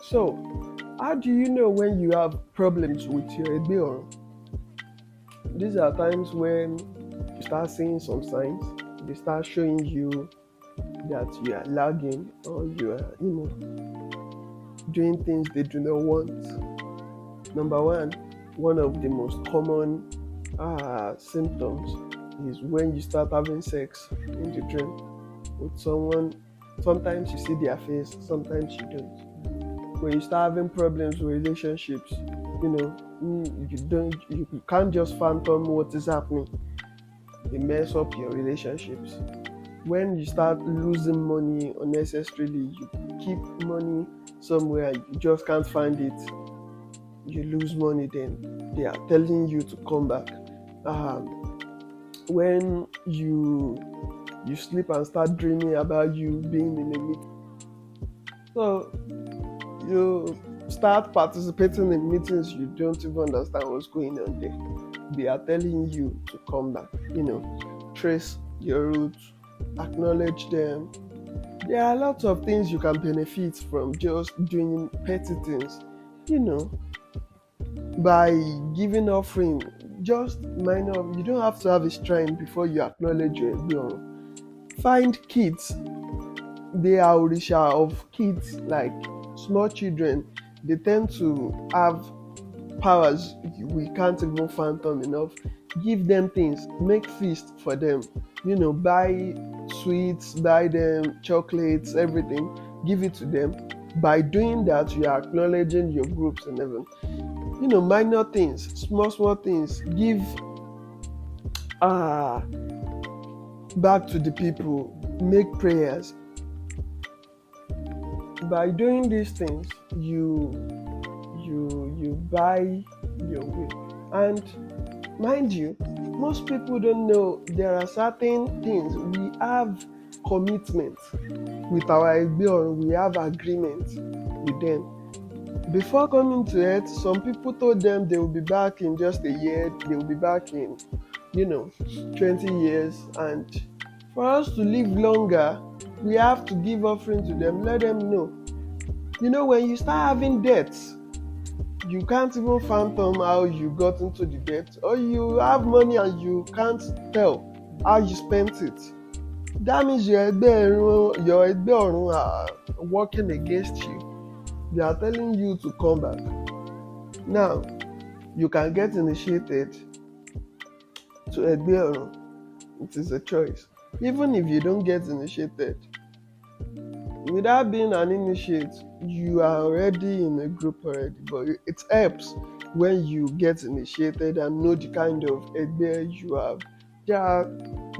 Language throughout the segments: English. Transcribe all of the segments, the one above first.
So, how do you know when you have problems with your Egbe orun? These are times when you start seeing some signs. They start showing you that you are lagging or you are, doing things they do not want. Number one of the most common symptoms is when you start having sex in the dream with someone. Sometimes you see their face, sometimes you don't. When you start having problems with relationships, you can't just phantom what is happening. They mess up your relationships. When you start losing money unnecessarily, you keep money somewhere and you just can't find it, you lose money, then they are telling you to come back. When you sleep and start dreaming about you being in a meeting, so you start participating in meetings, you don't even understand what's going on there. They are telling you to come back, trace your roots, acknowledge them. There are lots of things you can benefit from just doing petty things, you know by giving offering, just minor. You don't have to have a shrine before you acknowledge your Egbe. Find kids. They are orisha of kids, like small children. They tend to have powers we can't even fathom enough. Give them things, make feast for them. Buy sweets, buy them chocolates, everything. Give it to them. By doing that, you are acknowledging your groups and everything. Minor things, small things. Give back to the people. Make prayers. By doing these things, you buy your way. And mind you, most people don't know there are certain things we have commitment with our Egbe, or we have agreement with them. Before coming to Earth, some people told them they will be back in just a year, they will be back in 20 years. And for us to live longer, we have to give offering to them, let them know. When you start having debts, you can't even fathom how you got into the debt, or you have money and you can't tell how you spent it. That means your Egbe orun are working against you. They are telling you to come back. Now, you can get initiated to Egbe orun. It is a choice. Even if you don't get initiated, without being an initiate, you are already in a group already. But it helps when you get initiated and know the kind of Egbe you have. There are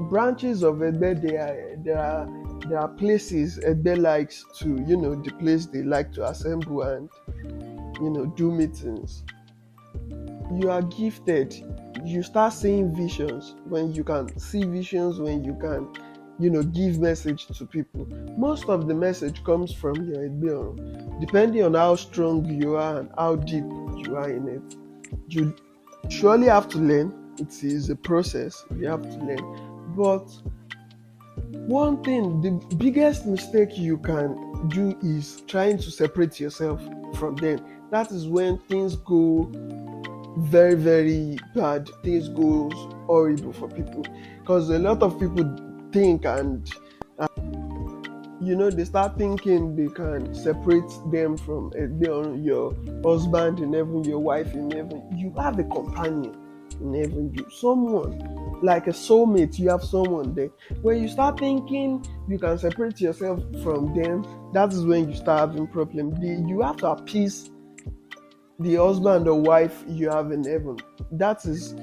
branches of Egbe. There are places Egbe likes to, the place they like to assemble and, do meetings. You are gifted. You start seeing visions. When you can see visions, when you can, give message to people. Most of the message comes from your Egbe, depending on how strong you are and how deep you are in it. You surely have to learn. It is a process. You have to learn. But one thing, the biggest mistake you can do is trying to separate yourself from them. That is when things go very, very bad. Things go horrible for people, because a lot of people think and they start thinking they can separate them from your husband in heaven, your wife in heaven. You have a companion in heaven, someone like a soulmate. You have someone there. When you start thinking you can separate yourself from them, that is when you start having problems. You have to appease the husband or wife you have in heaven. That is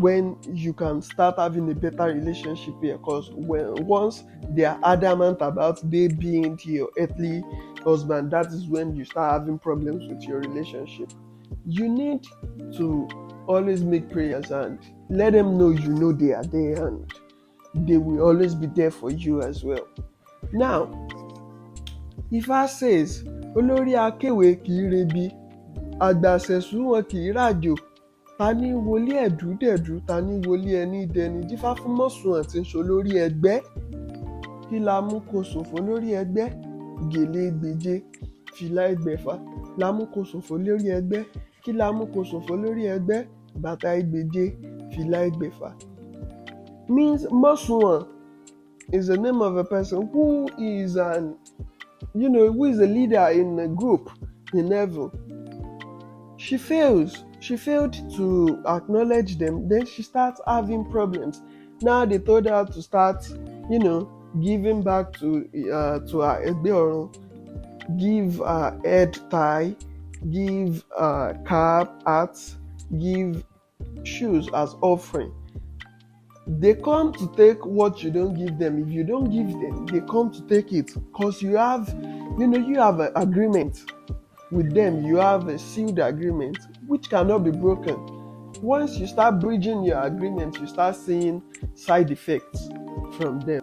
when you can start having a better relationship here, because once they are adamant about they being your earthly husband, that is when you start having problems with your relationship. You need to always make prayers and let them know they are there, and they will always be there for you as well. Now, Ifá says, olórí akéwé kì í rebi, àgbàṣẹ̀sù wọn kì í ràjò, ta ní wọlé ẹ̀dúdẹ̀dú, ta ní wọlé ẹní dẹni, dífá fún mọ́sùn àti ṣolórí ẹgbẹ́, kí la mú kó ṣòfò lórí ẹgbẹ́, gèlè gbèje. fìlà ẹgbẹ̀fà la mú kó ṣòfò lórí ẹgbẹ́. Kí la mú kó ṣòfò lórí ẹgbẹ́? Bàtà ẹgbèje, fìlà ẹgbẹ̀fà. Means Mọ́sùnwọ̀n is the name of a person who is who is a leader in a group in heaven. She failed to acknowledge them. Then she starts having problems. Now they told her to start, giving back to her Egbe orun, give her head tie, give cap, hat, give shoes as offering. They come to take what you don't give them. If you don't give them, they come to take it because you have an agreement with them. You have a sealed agreement which cannot be broken. Once you start breaching your agreement, you start seeing side effects from them.